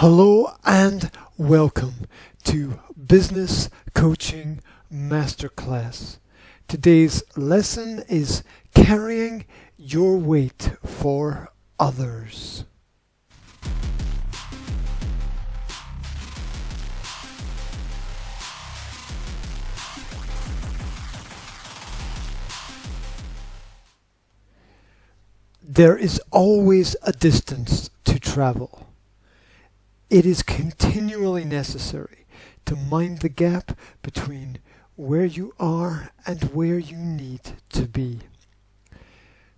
Hello and welcome to Business Coaching Masterclass. Today's lesson is carrying your weight for others. There is always a distance to travel. It is continually necessary to mind the gap between where you are and where you need to be.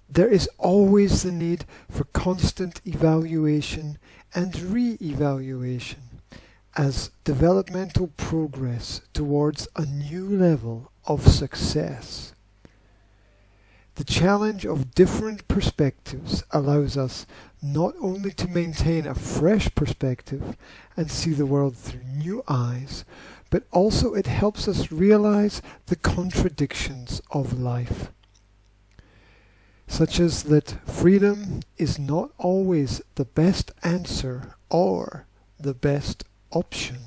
There is always the need for constant evaluation and re-evaluation as developmental progress towards a new level of success. The challenge of different perspectives allows us not only to maintain a fresh perspective and see the world through new eyes, but also it helps us realize the contradictions of life, such as that freedom is not always the best answer or the best option.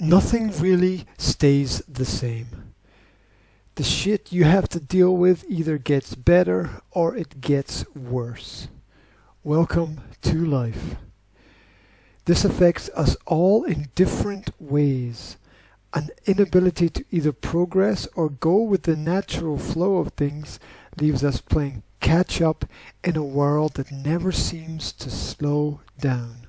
Nothing really stays the same. The shit you have to deal with either gets better or it gets worse. Welcome to life. This affects us all in different ways. An inability to either progress or go with the natural flow of things leaves us playing catch up in a world that never seems to slow down.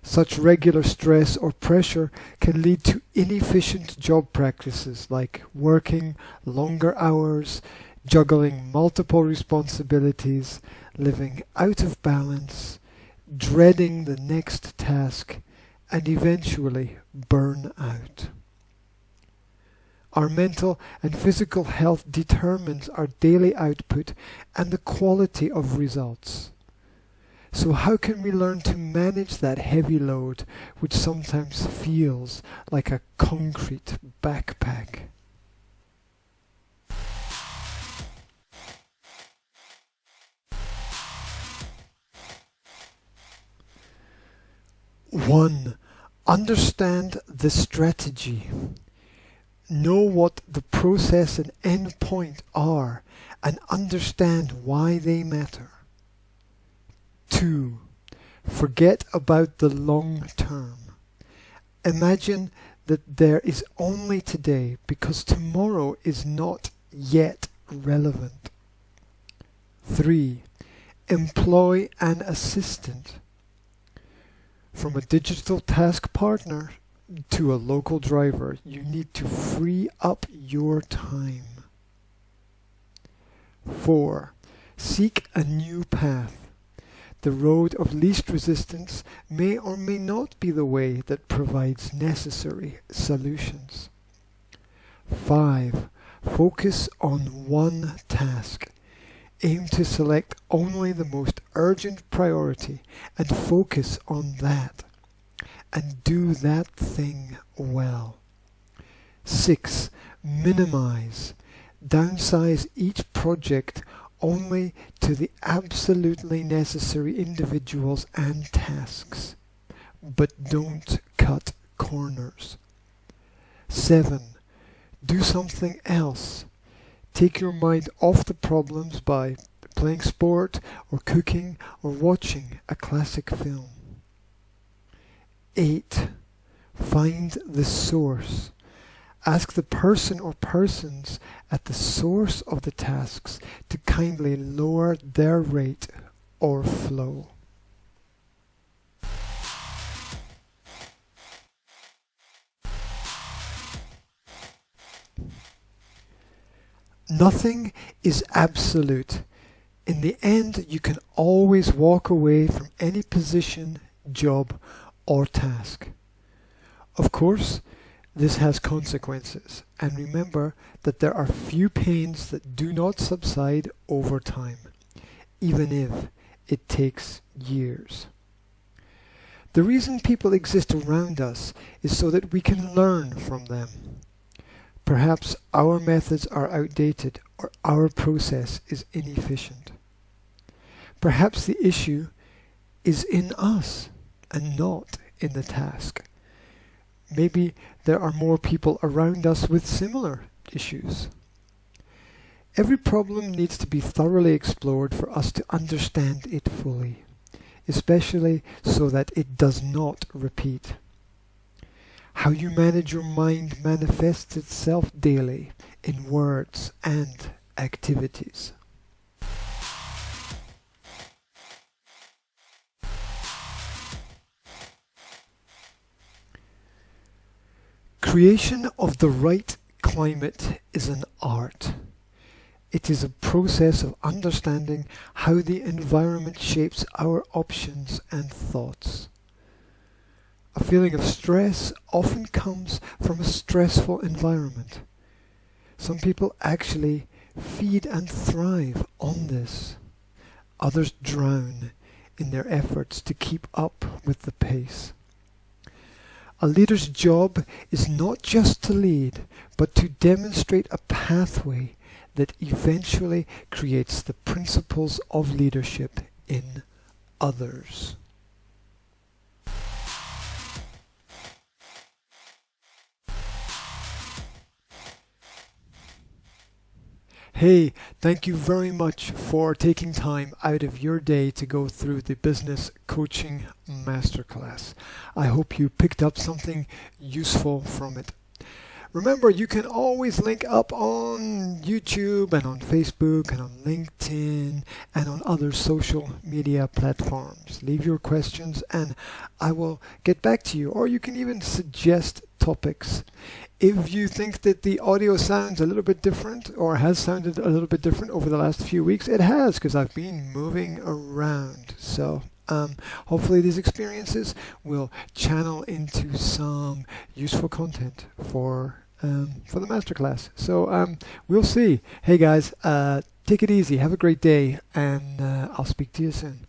Such regular stress or pressure can lead to inefficient job practices like working longer hours, juggling multiple responsibilities, living out of balance, dreading the next task, and eventually burn out. Our mental and physical health determines our daily output and the quality of results. So how can we learn to manage that heavy load which sometimes feels like a concrete backpack? One, understand the strategy. Know what the process and end point are and understand why they matter. 2. Forget about the long term. Imagine that there is only today because tomorrow is not yet relevant. 3. Employ an assistant. From a digital task partner to a local driver, you need to free up your time. 4. Seek a new path. The road of least resistance may or may not be the way that provides necessary solutions. 5. Focus on one task. Aim to select only the most urgent priority and focus on that. And do that thing well. 6. Minimize. Downsize each project only to the absolutely necessary individuals and tasks, but don't cut corners. 7. Do something else. Take your mind off the problems by playing sport or cooking or watching a classic film. 8. Find the source. Ask the person or persons at the source of the tasks to kindly lower their rate or flow. Nothing is absolute. In the end, you can always walk away from any position, job, or task. Of course, this has consequences, and remember that there are few pains that do not subside over time, even if it takes years. The reason people exist around us is so that we can learn from them. Perhaps our methods are outdated or our process is inefficient. Perhaps the issue is in us and not in the task. Maybe there are more people around us with similar issues. Every problem needs to be thoroughly explored for us to understand it fully, especially so that it does not repeat. How you manage your mind manifests itself daily in words and activities. Creation of the right climate is an art. It is a process of understanding how the environment shapes our options and thoughts. A feeling of stress often comes from a stressful environment. Some people actually feed and thrive on this. Others drown in their efforts to keep up with the pace. A leader's job is not just to lead, but to demonstrate a pathway that eventually creates the principles of leadership in others. Hey, thank you very much for taking time out of your day to go through the Business Coaching Masterclass. I hope you picked up something useful from it. Remember, you can always link up on YouTube and on Facebook and on LinkedIn and on other social media platforms. Leave your questions and I will get back to you, or you can even suggest topics. If you think that the audio sounds a little bit different or has sounded a little bit different over the last few weeks, it has, because I've been moving around. So hopefully these experiences will channel into some useful content for the masterclass. So we'll see. Hey guys, take it easy. Have a great day, and I'll speak to you soon.